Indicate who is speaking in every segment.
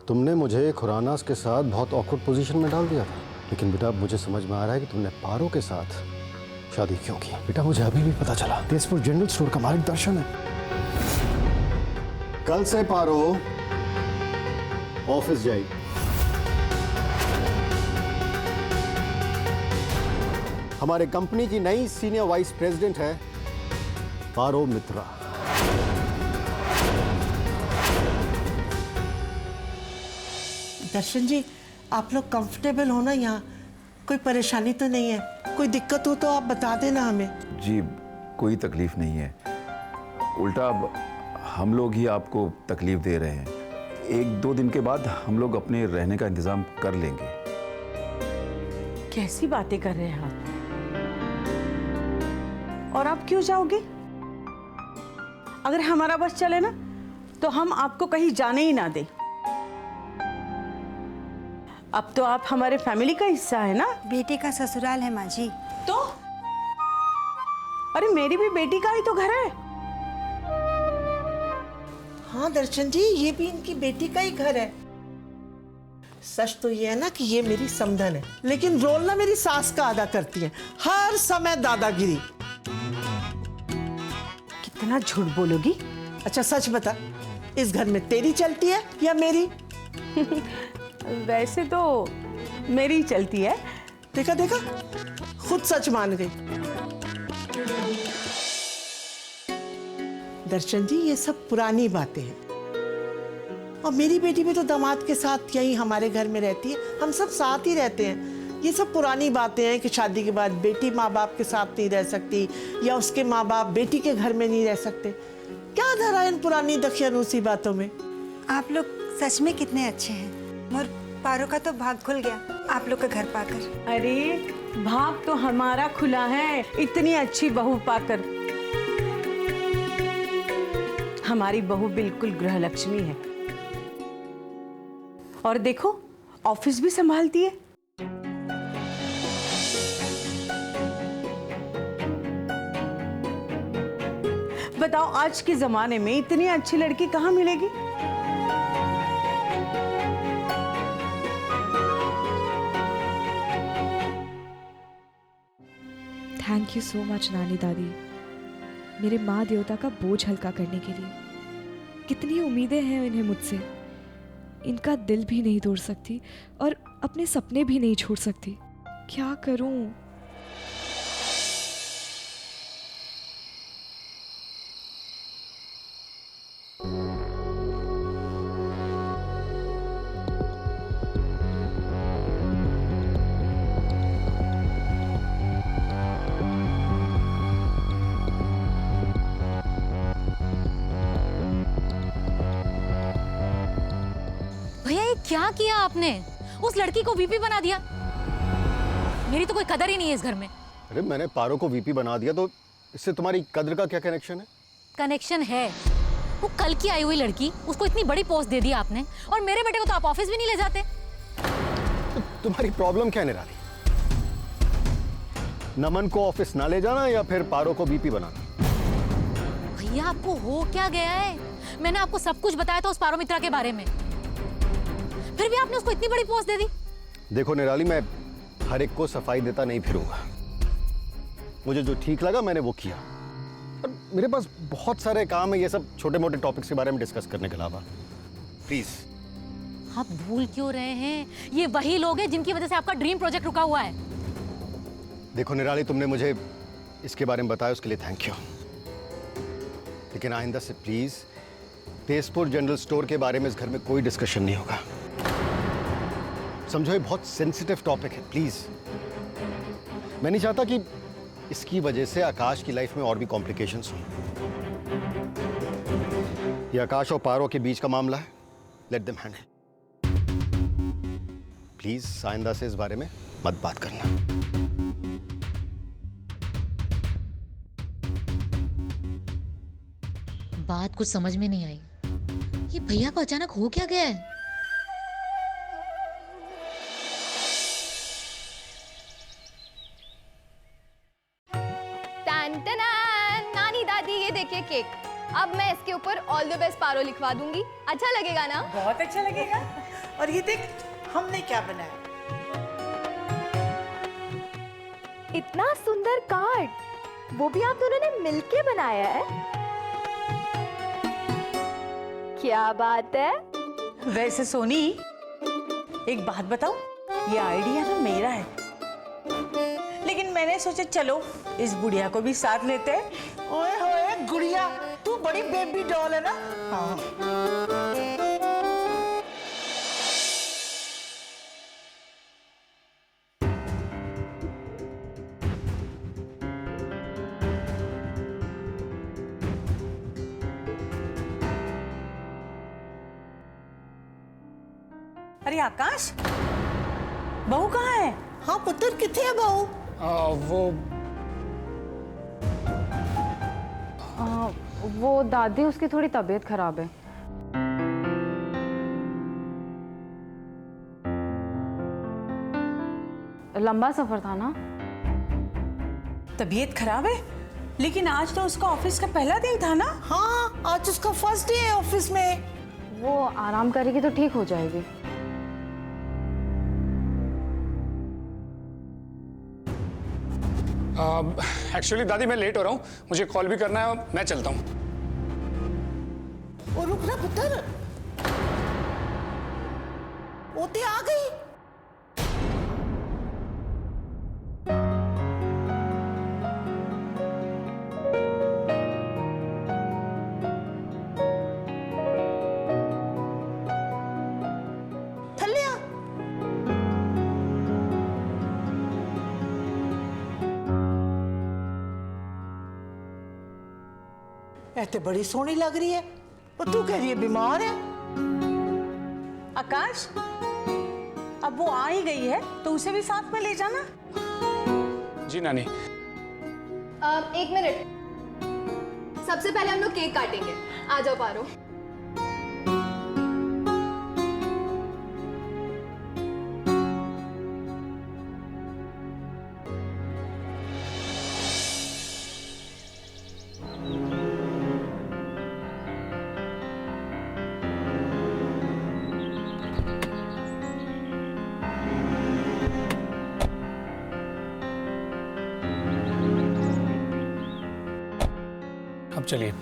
Speaker 1: तुमने मुझे खुरानास के साथ बहुत ऑकवर्ड पोजीशन में डाल दिया था, लेकिन बेटा मुझे समझ में आ रहा है कि तुमने पारो के साथ शादी क्यों की। बेटा मुझे अभी भी पता चला, तेजपुर जनरल स्टोर का मालिक दर्शन है। कल से पारो ऑफिस जाएगी। हमारे कंपनी की नई सीनियर वाइस प्रेसिडेंट है पारो मित्रा।
Speaker 2: दर्शन जी, आप लोग कंफर्टेबल हो ना? यहाँ कोई परेशानी तो नहीं है? कोई दिक्कत हो तो आप बता देना हमें।
Speaker 3: जी कोई तकलीफ नहीं है, उल्टा अब हम लोग ही आपको तकलीफ दे रहे हैं। 1-2 दिन के बाद हम लोग अपने रहने का इंतजाम कर लेंगे।
Speaker 4: कैसी बातें कर रहे हैं आप? और आप क्यों जाओगे? अगर हमारा बस चले ना तो हम आपको कहीं जाने ही ना दें। अब तो आप हमारे फैमिली का हिस्सा है ना।
Speaker 5: बेटे का ससुराल है माँ जी।
Speaker 4: तो अरे मेरी भी बेटी का ही तो घर है।
Speaker 2: हाँ दर्शन जी, ये भी इनकी बेटी का ही घर है। सच तो ये है ना कि ये मेरी समधन है, लेकिन रोल ना मेरी सास का अदा करती है, हर समय दादागिरी।
Speaker 4: कितना झूठ बोलोगी?
Speaker 2: अच्छा सच बता, इस घर में तेरी चलती है या मेरी?
Speaker 4: वैसे तो मेरी चलती है।
Speaker 2: देखा देखा, खुद सच मान गई। दर्शन जी, ये सब पुरानी बातें हैं, और मेरी बेटी भी तो दामाद के साथ यही हमारे घर में रहती है, हम सब साथ ही रहते हैं। ये सब पुरानी बातें हैं कि शादी के बाद बेटी माँ बाप के साथ नहीं रह सकती, या उसके माँ बाप बेटी के घर में नहीं रह सकते। क्या धरा इन पुरानी दखियानूसी बातों में?
Speaker 5: आप लोग सच में कितने अच्छे हैं, और पारो का तो भाग खुल गया आप लोग का घर पाकर।
Speaker 4: अरे भाग तो हमारा खुला है, इतनी अच्छी बहू पाकर। हमारी बहू बिल्कुल गृह लक्ष्मी है, और देखो ऑफिस भी संभालती है। बताओ आज के जमाने में इतनी अच्छी लड़की कहाँ मिलेगी?
Speaker 6: थैंक यू सो मच नानी दादी, मेरे माँ देवता का बोझ हल्का करने के लिए। कितनी उम्मीदें हैं इन्हें मुझसे, इनका दिल भी नहीं तोड़ सकती और अपने सपने भी नहीं छोड़ सकती। क्या करूं?
Speaker 7: भैया ये क्या किया आपने? उस लड़की को वीपी बना दिया। मेरी तो कोई कदर ही नहीं है इस घर में।
Speaker 1: अरे मैंने पारो को वीपी बना दिया तो इससे तुम्हारी कद्र का क्या कनेक्शन है?
Speaker 7: कनेक्शन है। वो कल की आई हुई लड़की, उसको इतनी बड़ी पोस्ट दे दी आपने, और मेरे बेटे को तो आप ऑफिस भी नहीं ले जाते।
Speaker 1: तो तुम्हारी प्रॉब्लम क्या है निराली? नमन को ऑफिस ना ले जाना या फिर पारो को वीपी बनाना?
Speaker 7: भैया आपको हो क्या गया है? मैंने आपको सब कुछ बताया था उस पारो मित्रा के बारे में, फिर भी आपने उसको इतनी बड़ी पोस्ट दे दी।
Speaker 1: देखो निराली, मैं हर एक को सफाई देता नहीं फिरूंगा। मुझे जो ठीक लगा मैंने वो किया, और मेरे पास बहुत सारे काम है ये सब छोटे मोटे टॉपिक्स के बारे में डिस्कस करने के अलावा। प्लीज।
Speaker 7: आप भूल क्यों रहे हैं? ये वही लोग हैं जिनकी वजह से आपका ड्रीम प्रोजेक्ट रुका हुआ है।
Speaker 1: देखो निराली, तुमने मुझे इसके बारे में बताया उसके लिए थैंक यू, लेकिन आइंदा से प्लीज तेजपुर जनरल स्टोर के बारे में इस घर में कोई डिस्कशन नहीं होगा। समझो ये बहुत सेंसिटिव टॉपिक है, प्लीज। मैं नहीं चाहता कि इसकी वजह से आकाश की लाइफ में और भी कॉम्प्लिकेशंस हों। ये आकाश और पारो के बीच का मामला है, लेट देम हैंडल। प्लीज आइंदा से इस बारे में मत बात करना।
Speaker 7: बात कुछ समझ में नहीं आई। ये भैया को अचानक हो क्या गया है?
Speaker 8: नानी दादी ये देखिए केक, अब मैं इसके ऊपर ऑल द बेस्ट पारो लिखवा दूंगी। अच्छा लगेगा ना?
Speaker 2: बहुत अच्छा लगेगा। और ये देख हमने क्या बनाया।
Speaker 9: इतना सुंदर कार्ड, वो भी आप दोनों ने मिलके बनाया है। क्या बात है।
Speaker 2: वैसे सोनी, एक बात बताओ, ये आइडिया ना मेरा है, लेकिन मैंने सोचा चलो इस गुड़िया को भी साथ लेते हैं। ओए होए गुड़िया, तू बड़ी बेबी डॉल है ना। हाँ।
Speaker 4: अरे आकाश, बहू कहाँ है?
Speaker 2: हाँ पुत्र, किथे है बहू?
Speaker 10: वो दादी, उसकी थोड़ी तबीयत खराब है। लंबा सफर था ना।
Speaker 4: तबीयत खराब है? लेकिन आज तो उसका ऑफिस का पहला दिन था ना।
Speaker 2: हाँ, आज उसका फर्स्ट डे है ऑफिस में।
Speaker 10: वो आराम करेगी तो ठीक हो जाएगी।
Speaker 11: एक्चुअली दादी मैं लेट हो रहा हूँ, मुझे कॉल भी करना है, मैं चलता हूँ।
Speaker 2: ओ रुक ना पुत्र, ओते आ गई। थल्ले आ। ऐसे बड़ी सोहनी लग रही है, और तू कह रही है बीमार है।
Speaker 4: आकाश, अब वो आ ही गई है तो उसे भी साथ में ले जाना।
Speaker 11: जी नानी।
Speaker 8: एक मिनट, सबसे पहले हम लोग केक काटेंगे। आ जाओ पारो।
Speaker 11: अब चलिए।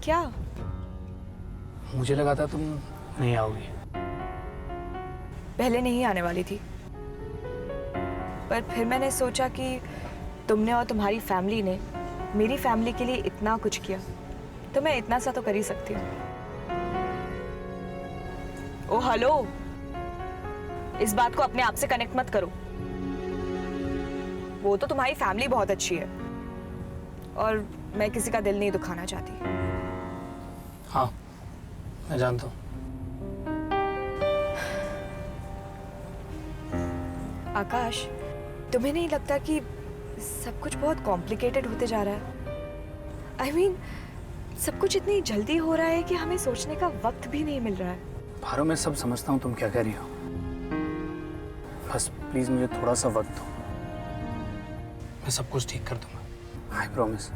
Speaker 6: क्या?
Speaker 11: मुझे लगा था तुम नहीं आओगी।
Speaker 6: पहले नहीं आने वाली थी, पर फिर मैंने सोचा कि तुमने और तुम्हारी फैमिली ने मेरी फैमिली के लिए इतना कुछ किया, तो मैं इतना सा तो कर ही सकती हूँ। ओ हेलो, इस बात को अपने आप से कनेक्ट मत करो। वो तो तुम्हारी फैमिली बहुत अच्छी है, और मैं किसी का दिल नहीं दुखाना चाहती।
Speaker 11: हाँ, मैं जानता हूँ।
Speaker 6: आकाश, तुम्हें नहीं लगता कि सब कुछ बहुत कॉम्प्लिकेटेड होते जा रहा है? I mean, सब कुछ इतनी जल्दी हो रहा है कि हमें सोचने का वक्त भी नहीं मिल रहा है।
Speaker 11: पारो, मैं सब समझता हूँ तुम क्या कह रही हो, बस प्लीज मुझे थोड़ा सा वक्त दो, मैं सब कुछ ठीक कर दूंगा, आई प्रॉमिस।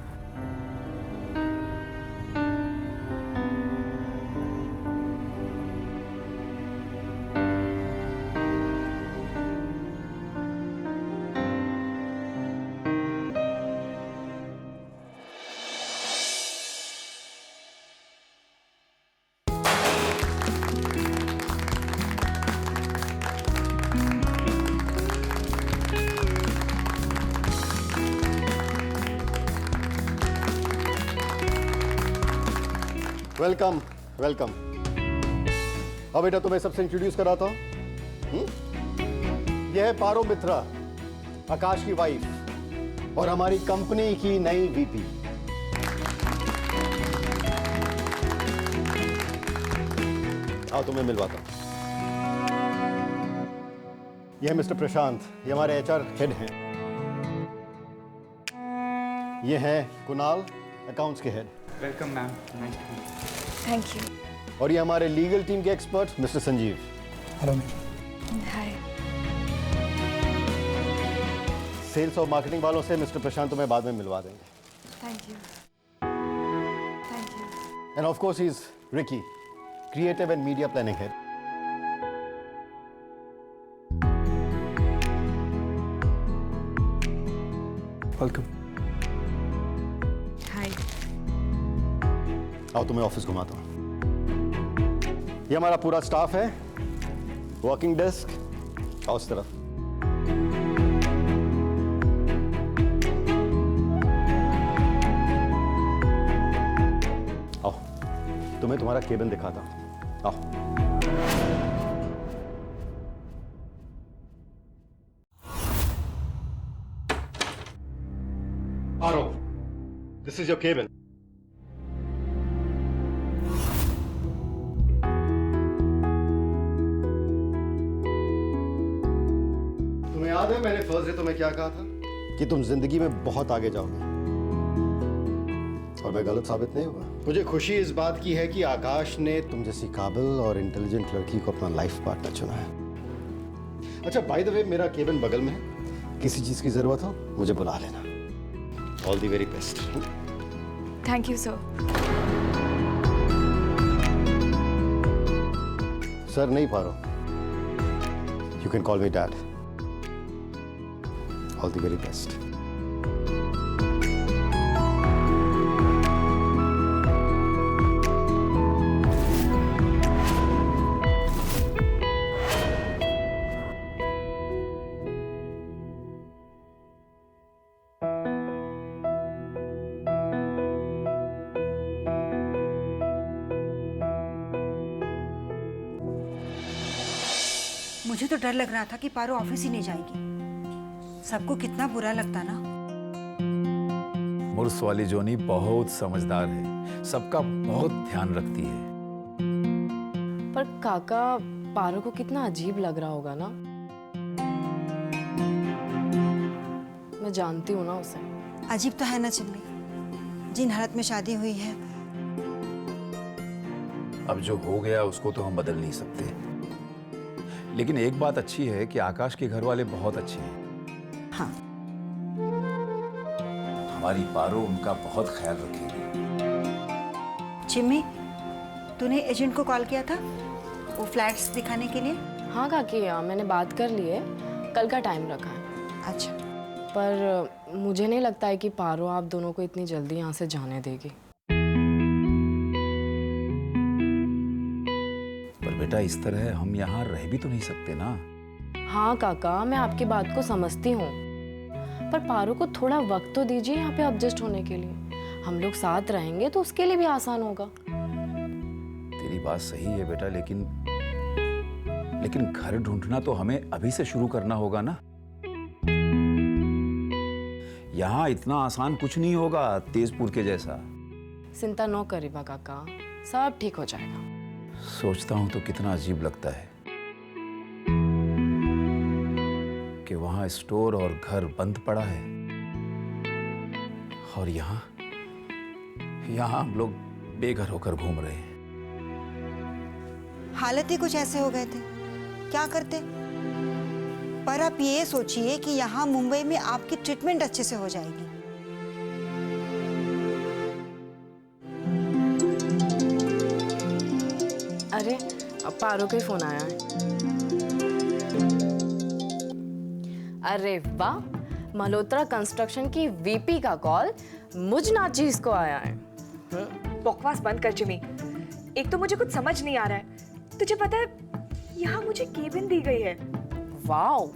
Speaker 1: Welcome welcome. अब बेटा तुम्हें सबसे इंट्रोड्यूस कराता हूँ। यह है पारो मित्रा, आकाश की वाइफ और हमारी कंपनी की नई वीपी। आओ तुम्हें मिलवाता हूँ। ये है मिस्टर प्रशांत, ये हमारे HR हेड हैं। ये हैं कुणाल, अकाउंट्स के head.
Speaker 11: Welcome ma'am, nice to meet.
Speaker 9: Thank you.
Speaker 1: और ये हमारे लीगल टीम के expert mister Sanjeev.
Speaker 11: Hello ma'am.
Speaker 9: Hi.
Speaker 1: Sales और मार्केटिंग वालों से मिस्टर प्रशांत तुम्हें बाद में मिलवा देंगे।
Speaker 9: Thank you. Thank you.
Speaker 1: And of course he is Ricky, creative and media planning head.
Speaker 11: Welcome.
Speaker 9: Hi.
Speaker 1: आओ तुम्हें ऑफिस घुमाता हूँ। ये हमारा पूरा स्टाफ है, वर्किंग डेस्क, आओ उस तरफ। आओ तुम्हें तुम्हारा केबिन दिखाता हूँ, आओ। Aro, this is your cabin. तुम्हें याद है मैंने फर्स्ट डे तुम्हें क्या कहा था कि तुम जिंदगी में बहुत आगे जाओगे, और मैं गलत साबित नहीं हुआ। मुझे खुशी इस बात की है कि आकाश ने तुम जैसी काबिल और इंटेलिजेंट लड़की को अपना लाइफ पार्टनर चुना है। अच्छा, बाय द वे मेरा केबिन बगल में है, किसी चीज की जरूरत हो मुझे बुला लेना। All the very best.
Speaker 9: Thank you sir.
Speaker 1: Sir नहीं Paro, you can call me dad. All the very best.
Speaker 5: मुझे तो डर लग रहा था कि पारो ऑफिस ही नहीं जाएगी। सबको कितना बुरा लगता ना।
Speaker 3: मुर्स वाली जोनी बहुत समझदार है, सबका बहुत ध्यान रखती है।
Speaker 10: पर काका, पारो को कितना अजीब लग रहा होगा ना। मैं जानती हूँ ना उसे।
Speaker 5: अजीब तो है ना चिम्मी, जिन हालत में शादी हुई है।
Speaker 3: अब जो हो गया उसको तो हम बदल नहीं सकते, लेकिन एक बात अच्छी है कि आकाश के घर वाले बहुत अच्छे हैं।
Speaker 5: हाँ।
Speaker 3: हमारी पारो उनका बहुत ख्याल रखेगी।
Speaker 5: चिम्मी, तूने एजेंट को कॉल किया था वो फ्लैट्स दिखाने के लिए?
Speaker 10: हाँ काकी, मैंने बात कर ली है, कल का टाइम रखा है।
Speaker 5: अच्छा।
Speaker 10: पर मुझे नहीं लगता है कि पारो आप दोनों को इतनी जल्दी यहाँ से जाने देगी।
Speaker 3: बेटा, इस तरह हम यहाँ रह भी तो नहीं सकते ना।
Speaker 10: हाँ काका, मैं आपकी बात को समझती हूँ, पर पारो को थोड़ा वक्त तो दीजिए यहाँ पे एडजस्ट होने के लिए। हम लोग साथ रहेंगे तो उसके लिए भी आसान होगा।
Speaker 3: तेरी बात सही है बेटा, लेकिन घर ढूंढना तो हमें अभी से शुरू करना होगा ना। यहाँ इतना आसान कुछ नहीं होगा तेजपुर के जैसा।
Speaker 10: चिंता न करिएगा काका, सब ठीक हो जाएगा।
Speaker 3: सोचता हूं तो कितना अजीब लगता है कि वहां स्टोर और घर बंद पड़ा है, और यहाँ हम लोग बेघर होकर घूम रहे हैं।
Speaker 5: हालत ही कुछ ऐसे हो गए थे, क्या करते? पर आप ये सोचिए कि यहाँ मुंबई में आपकी ट्रीटमेंट अच्छे से हो जाएगी।
Speaker 10: अरे, अब पारो का फोन आया है। अरे वाह, मल्होत्रा कंस्ट्रक्शन की वीपी का कॉल मुझ नाचीज को आया है।
Speaker 6: बकवास बंद कर जिमी। एक तो मुझे कुछ समझ नहीं आ रहा है। तुझे पता है, यहाँ मुझे केबिन दी गई है।
Speaker 10: वाओ,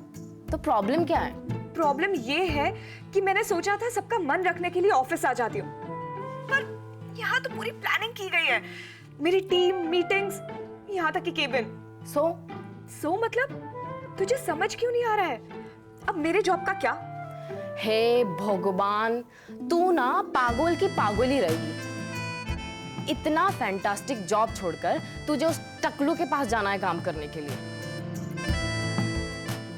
Speaker 10: तो प्रॉब्लम क्या है?
Speaker 6: प्रॉब्लम ये है कि मैंने सोचा था सबका मन रखने के लिए ऑफिस आ जाती हूँ, पर यहाँ तो पूरी प्लानिंग की गई है। मेरी टीम, मीटिंग्स, यहाँ तक की केबिन। सो मतलब तुझे समझ क्यों नहीं आ रहा है? अब मेरे जॉब का क्या?
Speaker 10: हे भगवान, तू ना पागल की पागल ही रहेगी। इतना फैंटास्टिक जॉब छोड़कर तुझे उस टकलू के पास जाना है काम करने के लिए।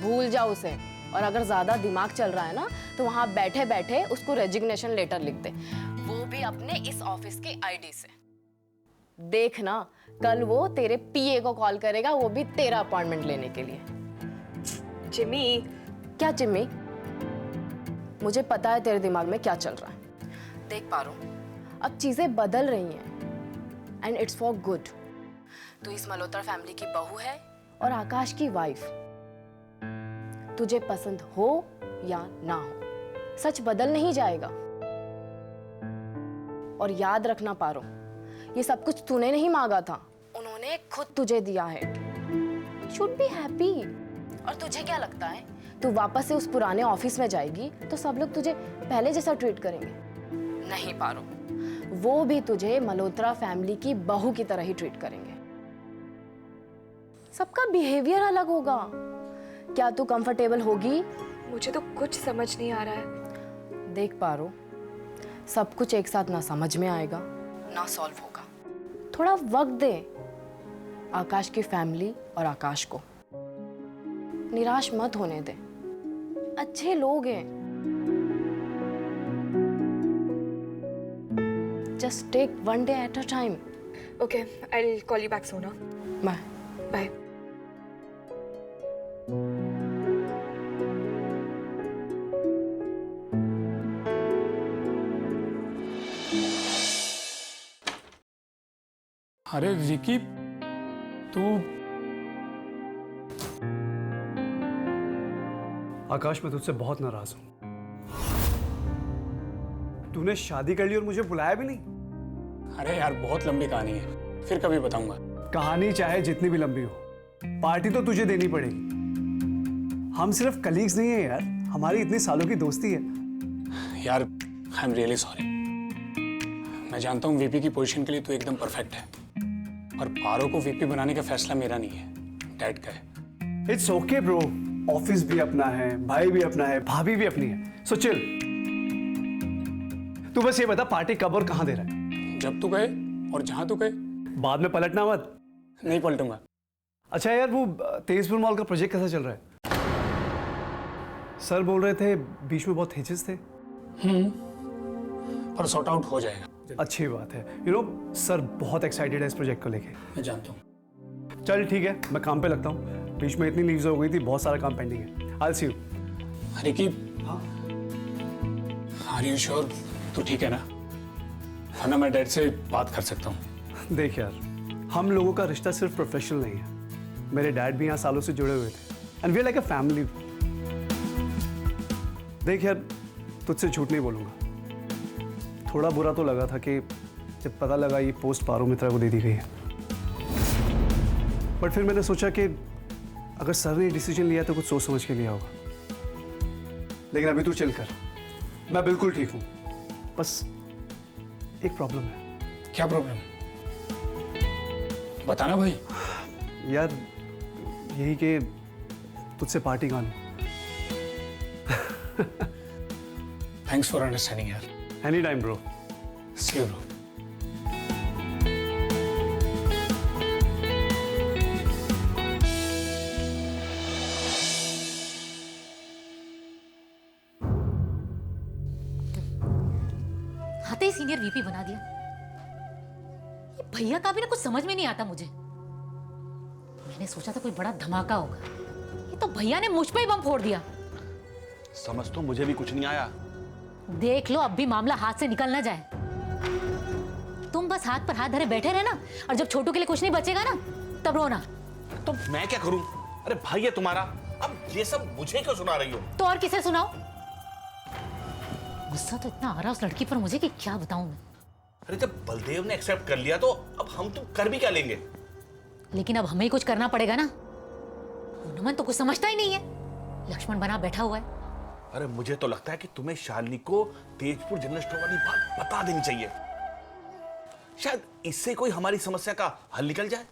Speaker 10: भूल जाओ उसे। और अगर ज्यादा दिमाग चल रहा है ना तो वहां बैठे बैठे उसको रेजिग्नेशन लेटर लिख दे, वो भी अपने इस ऑफिस के आईडी से। देखना कल वो तेरे पीए को कॉल करेगा, वो भी तेरा अपॉइंटमेंट लेने के लिए।
Speaker 6: जिमी,
Speaker 10: क्या जिम्मी? मुझे पता है तेरे दिमाग में क्या चल रहा है। देख पारो, अब चीजें बदल रही हैं एंड इट्स फॉर गुड। तू इस मल्होत्रा फैमिली की बहू है और आकाश की वाइफ। तुझे पसंद हो या ना हो, सच बदल नहीं जाएगा। और याद रखना पारो, ये सब कुछ तूने नहीं मांगा था, उन्होंने खुद तुझे दिया है। Should be happy. और तुझे क्या लगता है तू वापस से उस पुराने ऑफिस में जाएगी तो सब लोग तुझे पहले जैसा ट्रीट करेंगे? नहीं पारो, वो भी तुझे मल्होत्रा फैमिली की बहू की तरह ही ट्रीट करेंगे। सबका बिहेवियर अलग होगा। क्या तू कंफर्टेबल होगी?
Speaker 6: मुझे तो कुछ समझ नहीं आ रहा है।
Speaker 10: देख पारो, सब कुछ एक साथ ना समझ में आएगा ना सॉल्व होगा। थोड़ा वक्त दे आकाश की फैमिली और आकाश को। निराश मत होने दे, अच्छे लोग हैं। Just take one day at a time.
Speaker 6: Okay, I will call you back Sona.
Speaker 10: Bye
Speaker 6: bye.
Speaker 11: अरे रिकी, तू
Speaker 12: आकाश, मैं तुझसे बहुत नाराज हूं। तूने शादी कर ली और मुझे बुलाया भी नहीं।
Speaker 11: अरे यार, बहुत लंबी कहानी है, फिर कभी बताऊंगा।
Speaker 12: कहानी चाहे जितनी भी लंबी हो, पार्टी तो तुझे देनी पड़ेगी। हम सिर्फ कलीग्स नहीं है यार, हमारी इतनी सालों की दोस्ती है।
Speaker 11: यार, आई एम रियली सॉरी। मैं जानता हूँ वीपी की पोजीशन के लिए तू एकदम परफेक्ट है, और पारो को वीपी बनाने का फैसला मेरा नहीं है, डैड का है।
Speaker 12: इट्स ओके ब्रो, ऑफिस भी अपना है, भाई भी अपना है, भाभी भी अपनी है, सो चिल। तू बस ये बता, पार्टी कब और कहां दे रहा है?
Speaker 11: जब तू गए और जहां तू गए।
Speaker 12: बाद में पलटना मत।
Speaker 11: नहीं पलटूंगा।
Speaker 12: अच्छा यार, वो तेजपुर मॉल का प्रोजेक्ट कैसा चल रहा है? सर बोल रहे थे बीच में बहुत हिचेस थे।
Speaker 11: पर सॉर्ट आउट हो जाएगा।
Speaker 12: अच्छी बात है। यू नो, सर बहुत एक्साइटेड है इस प्रोजेक्ट को लेके।
Speaker 11: मैं जानता हूँ।
Speaker 12: चल ठीक है, मैं काम पे लगता हूँ। बीच में इतनी लीव्स हो गई थी, बहुत सारा काम पेंडिंग है। I see you.
Speaker 11: Ricky, are you sure तू ठीक है ना? वरना मैं डैड से बात कर सकता हूँ।
Speaker 12: देख यार, हम लोगों का रिश्ता सिर्फ प्रोफेशनल नहीं है। मेरे डैड भी यहाँ सालों से जुड़े हुए थे and we are like a family. देख यार, तुझसे झूठ नहीं बोलूँगा, थोड़ा बुरा तो लगा था कि जब पता लगा ये पोस्ट पारो मित्रा को दे दी गई है। बट फिर मैंने सोचा कि अगर सर ने डिसीजन लिया तो कुछ सोच समझ के लिया होगा। लेकिन अभी तू चिल कर, मैं बिल्कुल ठीक हूँ। बस एक प्रॉब्लम है।
Speaker 11: क्या प्रॉब्लम? बताना भाई।
Speaker 12: यार यही कि तुझसे पार्टी कहाँ लूं।
Speaker 11: थैंक्स फॉर अंडरस्टैंडिंग यार।
Speaker 12: Any time bro.
Speaker 11: See you bro.
Speaker 7: आते ही सीनियर वीपी बना दिया। ये भैया का भी ना कुछ समझ में नहीं आता मुझे। मैंने सोचा था कोई बड़ा धमाका होगा, ये तो भैया ने मुझ पे ही बम फोड़ दिया।
Speaker 1: समझ तो मुझे भी कुछ नहीं आया।
Speaker 7: देख लो, अब भी मामला हाथ से निकल ना जाए। तुम बस हाथ पर हाथ धरे बैठे रहना, और जब छोटू के लिए कुछ नहीं बचेगा ना, तब रोना।
Speaker 13: तो मैं क्या करूं? अरे भाई है तुम्हारा, अब ये सब मुझे क्यों सुना रही हो?
Speaker 7: तो और किसे सुनाओ? गुस्सा तो इतना आ रहा उस लड़की पर मुझे कि क्या बताऊं मैं।
Speaker 13: अरे जब बलदेव ने एक्सेप्ट कर लिया तो अब हम तुम कर भी क्या लेंगे?
Speaker 7: लेकिन अब हमें ही कुछ करना पड़ेगा ना। हनुमान तो कुछ समझता ही नहीं है, लक्ष्मण बना बैठा हुआ है।
Speaker 13: अरे मुझे तो लगता है कि तुम्हें शालिनी को तेजपुर जनरल स्टोर वाली बात बता देनी चाहिए। शायद इससे कोई हमारी समस्या का हल निकल जाए।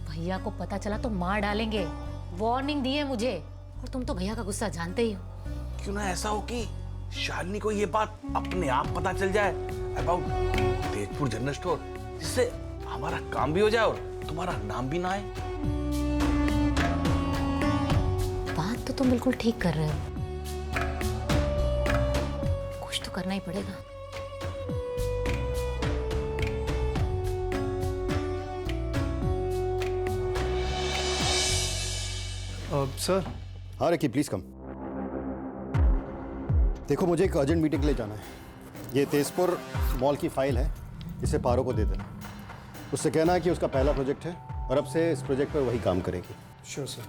Speaker 7: भैया को पता चला तो मार डालेंगे, वार्निंग दी है मुझे। और तुम तो भैया का गुस्सा जानते ही हो।
Speaker 13: क्यों ना ऐसा हो कि शालिनी को ये बात अपने आप पता चल जाए अबाउट तेजपुर जनरल स्टोर, जिससे हमारा काम भी हो जाए और तुम्हारा नाम भी ना आए।
Speaker 7: बात तो तुम बिल्कुल ठीक कर रहे हो। कुछ तो करना ही पड़ेगा।
Speaker 12: सर।
Speaker 1: हाँ रिकी, प्लीज कम। देखो, मुझे एक अर्जेंट मीटिंग के लिए जाना है। ये तेजपुर मॉल की फाइल है, इसे पारो को दे देना। उससे कहना है कि उसका पहला प्रोजेक्ट है और अब से इस प्रोजेक्ट पर वही काम करेगी।
Speaker 12: Sure sir.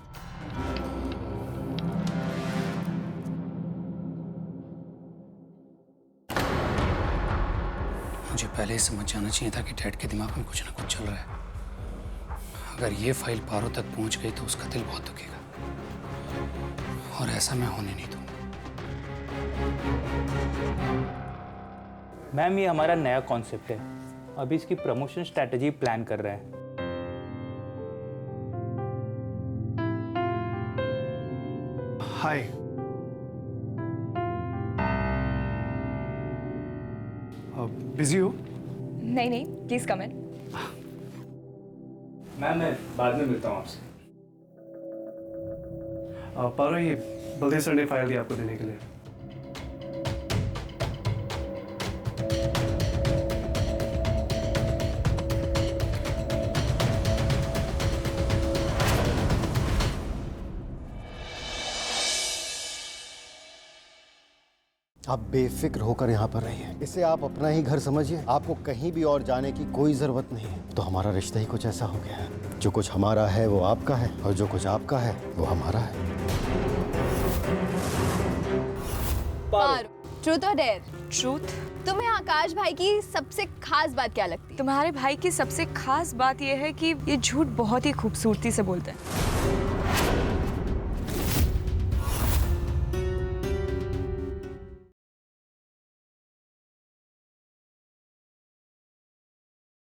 Speaker 12: मुझे पहले ही समझ जाना चाहिए था कि डैड के दिमाग में कुछ ना कुछ चल रहा है। अगर ये फाइल पारो तक पहुंच गई तो उसका दिल बहुत दुखेगा, और ऐसा मैं होने नहीं दूंगा।
Speaker 11: मैम, ये हमारा नया कॉन्सेप्ट है, अभी इसकी प्रमोशन स्ट्रैटेजी प्लान कर रहे हैं।
Speaker 12: हाय। बिजी हो?
Speaker 6: नहीं नहीं, प्लीज कम इन।
Speaker 11: मैम, मैं बाद में मिलता हूँ आपसे।
Speaker 12: पारो, ये बलदेव सर ने फाइल दी आपको देने के लिए।
Speaker 1: आप बेफिक्र होकर यहाँ पर रहिए। इसे आप अपना ही घर समझिए। आपको कहीं भी और जाने की कोई जरूरत नहीं है। तो हमारा रिश्ता ही कुछ ऐसा हो गया है, जो कुछ हमारा है वो आपका है, और जो कुछ आपका है वो हमारा है।
Speaker 9: ट्रूथ और डेयर?
Speaker 6: ट्रूथ।
Speaker 9: तुम्हें आकाश भाई की सबसे खास बात क्या लगती है?
Speaker 6: तुम्हारे भाई की सबसे खास बात यह है कि ये झूठ बहुत ही खूबसूरती से बोलते हैं।